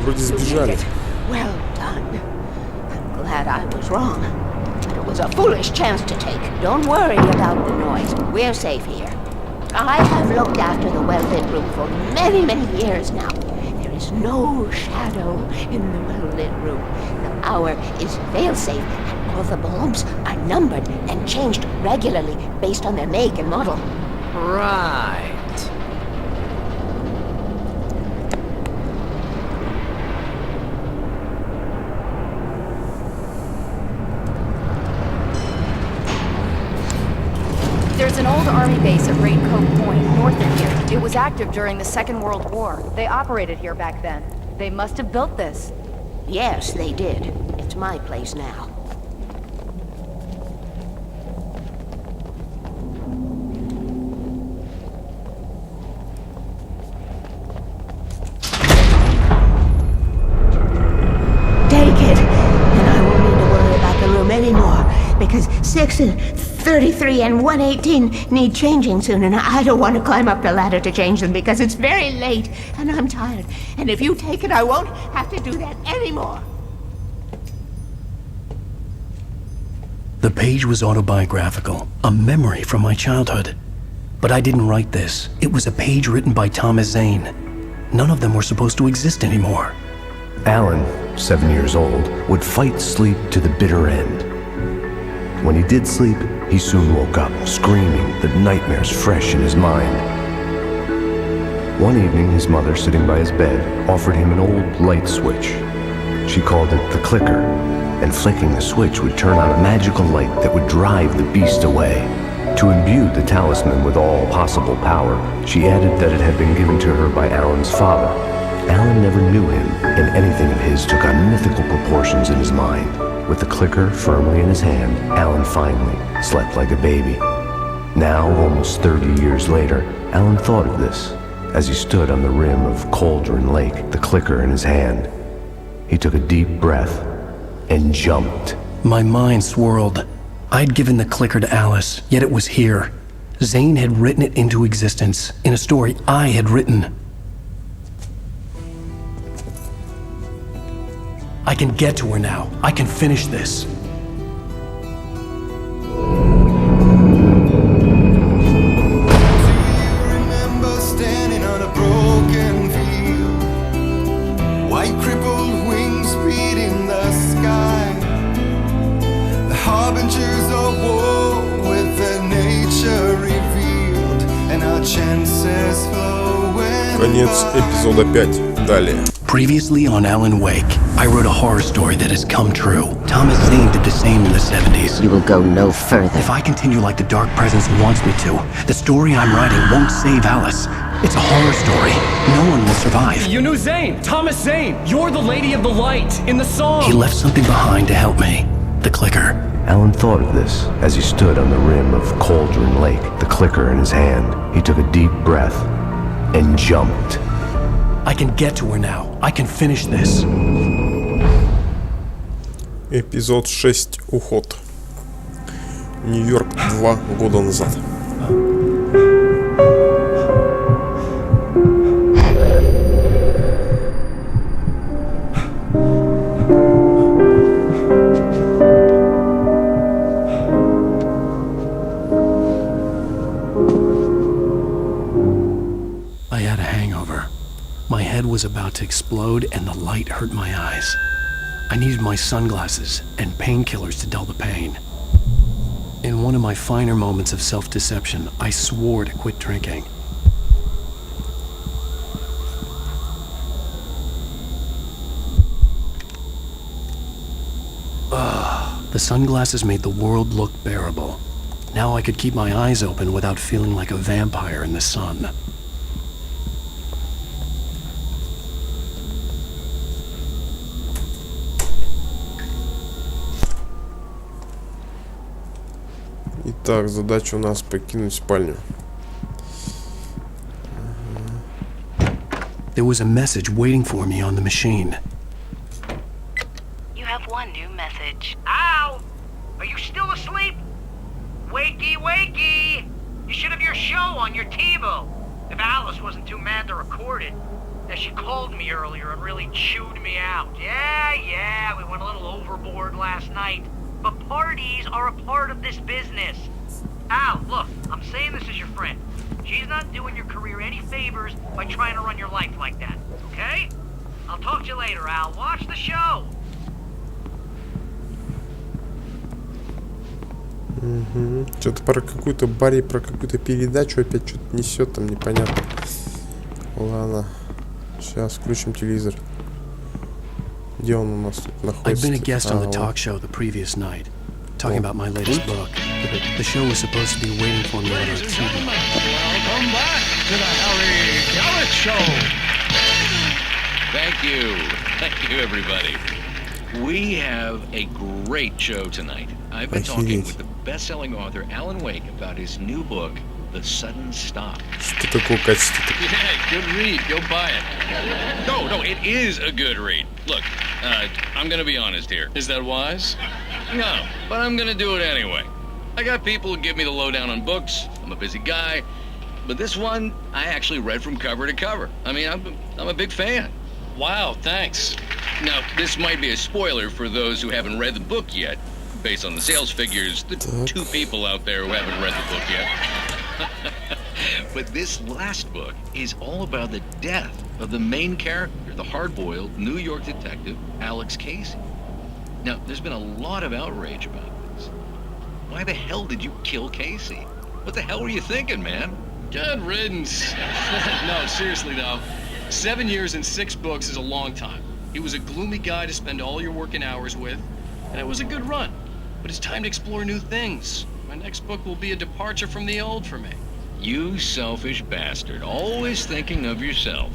вроде сбежали. Well done. I'm glad I was wrong. But it was a foolish chance to take. Don't worry about the noise. We're safe here. I have looked after the well-lit room for many, many years now. There is no shadow in the well-lit room. The hour is fail-safe, and all the bulbs are numbered and changed regularly based on their make and model. Right. There's an old army base at Raincoat Point, north of here. It was active during the Second World War. They operated here back then. They must have built this. Yes, they did. It's my place now. Take it, and I won't need to worry about the room anymore, because 6 and 33 and 118 need changing soon, and I don't want to climb up the ladder to change them because it's very late, and I'm tired. And if you take it, I won't have to do that anymore. The page was autobiographical, a memory from my childhood. But I didn't write this. It was a page written by Thomas Zane. None of them were supposed to exist anymore. Alan, 7 years old, would fight sleep to the bitter end. When he did sleep, he soon woke up, screaming, the nightmares fresh in his mind. One evening, his mother, sitting by his bed, offered him an old light switch. She called it the clicker, and flicking the switch would turn on a magical light that would drive the beast away. To imbue the talisman with all possible power, she added that it had been given to her by Alan's father. Alan never knew him, and anything of his took on mythical proportions in his mind. With the clicker firmly in his hand, Alan finally slept like a baby. Now, almost 30 years later, Alan thought of this as he stood on the rim of Cauldron Lake, the clicker in his hand. He took a deep breath and jumped. My mind swirled. I'd given the clicker to Alice, yet it was here. Zane had written it into existence in a story I had written. I can get to her now. I can finish this. Remember standing on a broken field, white crippled wings beating the sky, the harbingers of war with the nature revealed, and our chances flowing. Конец эпизода 5. Далее. Previously on Alan Wake, I wrote a horror story that has come true. Thomas Zane did the same in the 70s. You will go no further. If I continue like the Dark Presence wants me to, the story I'm writing won't save Alice. It's a horror story. No one will survive. You knew Zane! Thomas Zane! You're the Lady of the Light in the song! He left something behind to help me. The clicker. Alan thought of this as he stood on the rim of Cauldron Lake, the clicker in his hand. He took a deep breath and jumped. I can get to her now. I can finish this. Эпизод 6. Уход. Нью-Йорк 2 года назад. I had a hangover. My head was about to explode and the light hurt my eyes. I needed my sunglasses and painkillers to dull the pain. In one of my finer moments of self-deception, I swore to quit drinking. The sunglasses made the world look bearable. Now I could keep my eyes open without feeling like a vampire in the sun. Итак, задача у нас покинуть спальню. There was a message waiting for me on the machine. You have one new message. Ow! Are you still asleep? Wakey, wakey! You should have your show on your TiVo. If Alice wasn't too mad to record it. Now, she called me earlier and really chewed me out. Yeah, we went a little overboard last night. But parties are a part of this business. Al, look, I'm saying this as your friend. She's not doing your career any favors by trying to run your life like that, okay? I'll talk to you later, Al. Watch the show. Угу. Что-то про какую-то Барри, про какую-то передачу опять что-то несет там, непонятно. Ладно. Сейчас включим телевизор. Где он у нас тут находится? I'd been a guest on the talk show the previous night, talking about my latest book. The show was supposed to be waiting for me on our TV. Welcome back to the Harry Garrett Show. Thank you, everybody. We have a great show tonight. I've been talking with the best-selling author Alan Uэйk about his new book, The Sudden Stop. Что такое качество? Yeah, good read. Go buy it. No, it is a good read. Look, I'm gonna be honest here. Is that wise? No, but I'm gonna do it anyway. I got people who give me the lowdown on books. I'm a busy guy. But this one, I actually read from cover to cover. I mean, I'm a big fan. Wow, thanks. Now, this might be a spoiler for those who haven't read the book yet. Based on the sales figures, the two people out there who haven't read the book yet. But this last book is all about the death of the main character, the hard-boiled New York detective, Alex Casey. Now, there's been a lot of outrage about this. Why the hell did you kill Casey? What the hell were you thinking, man? Good riddance. No, seriously though. 7 years and 6 books is a long time. He was a gloomy guy to spend all your working hours with, and it was a good run. But it's time to explore new things. My next book will be a departure from the old for me. You selfish bastard, always thinking of yourself.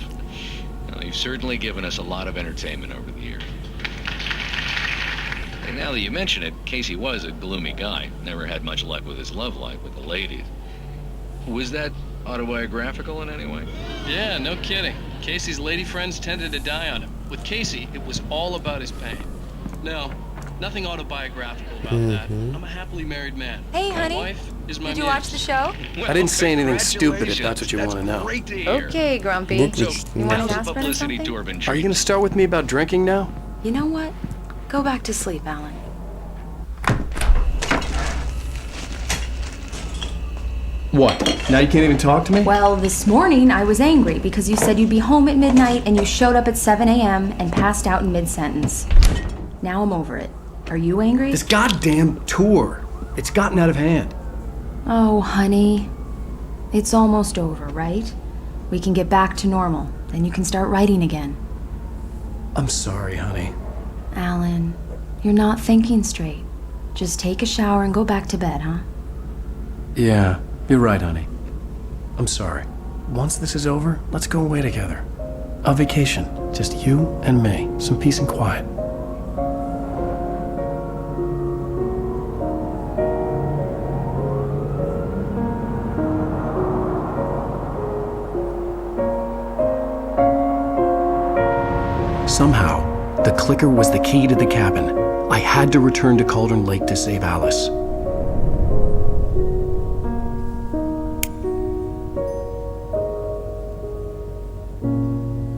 Well, you've certainly given us a lot of entertainment over the years. And now that you mention it, Casey was a gloomy guy. Never had much luck with his love life with the ladies. Was that autobiographical in any way? Yeah, no kidding. Casey's lady friends tended to die on him. With Casey, it was all about his pain. No, nothing autobiographical about that. I'm a happily married man. Hey, my honey. wife is my Did you muse. watch the show? Well, I didn't say anything stupid if that's what you want to know. Great to hear. Okay, Grumpy. Выключить You не want How's an the aspirin or publicity something? tour been Are you going to start with me about drinking now? You know what? Go back to sleep, Alan. What? Now you can't even talk to me? Well, this morning I was angry because you said you'd be home at midnight and you showed up at 7 a.m. and passed out in mid-sentence. Now I'm over it. Are you angry? This goddamn tour. It's gotten out of hand. Oh, honey. It's almost over, right? We can get back to normal. Then you can start writing again. I'm sorry, honey. Alan, you're not thinking straight. Just take a shower and go back to bed, huh? Yeah, you're right, honey. I'm sorry. Once this is over, let's go away together. A vacation. Just you and me. Some peace and quiet. Somehow, the clicker was the key to the cabin. I had to return to Cauldron Lake to save Alice.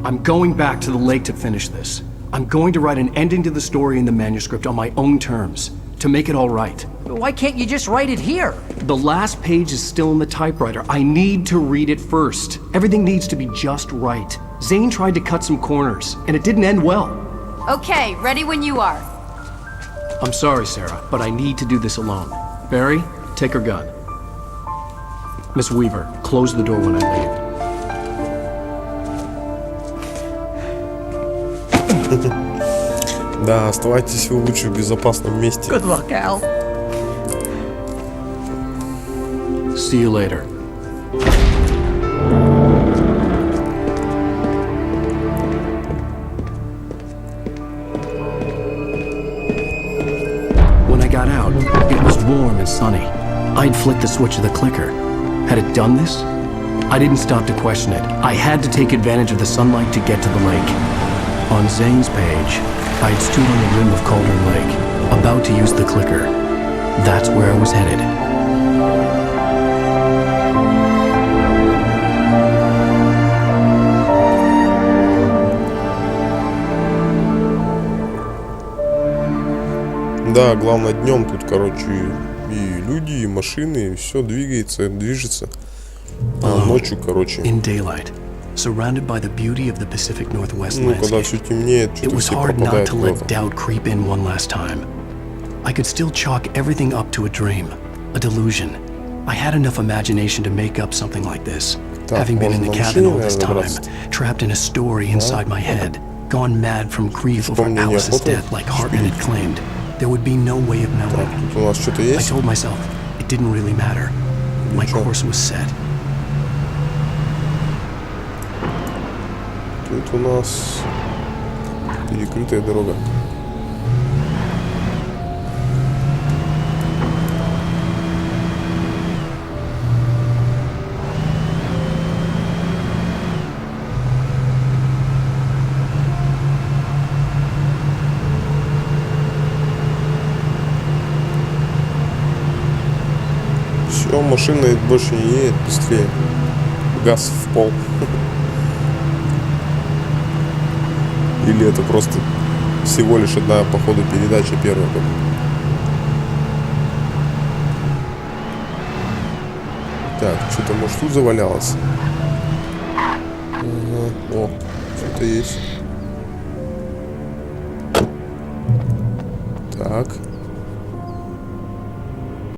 I'm going back to the lake to finish this. I'm going to write an ending to the story in the manuscript on my own terms, to make it all right. Why can't you just write it here? The last page is still in the typewriter. I need to read it first. Everything needs to be just right. Zane tried to cut some corners, and it didn't end well. Okay, ready when you are. I'm sorry, Sarah, but I need to do this alone. Barry, take her gun. Miss Weaver, close the door when I leave. Да, оставайтесь вы лучше в безопасном месте. Good luck, Al. See you later. When I got out, it was warm and sunny. I'd flicked the switch of the clicker. Had it done this? I didn't stop to question it. I had to take advantage of the sunlight to get to the lake. On Zane's page, I'd stood on the rim of Cauldron Lake, about to use the clicker. That's where I was headed. Да, главное днем тут, короче, и люди, и машины, и все двигается, движется. А ночью, короче. In daylight, surrounded by the beauty of the Pacific Northwest Ну, когда landscape, все темнеет, it что-то was все hard not пропадает to let куда-то. doubt creep in one last time. I could still chalk everything up to a dream, a delusion. I had enough imagination to make up something like this, having been in the cabin all this time, trapped in a story inside my head, gone mad from grief over Alice's death like Hartman had claimed. There would be no way of knowing. Тут у нас что-то I есть? told myself it didn't really matter. My course was set. Тут у нас перекрытая дорога. Все, машина больше не едет, быстрее. Газ в пол. Или это просто всего лишь одна, походу, передача первая. Так, что-то, может, тут завалялось? Ага. О, что-то есть. Так.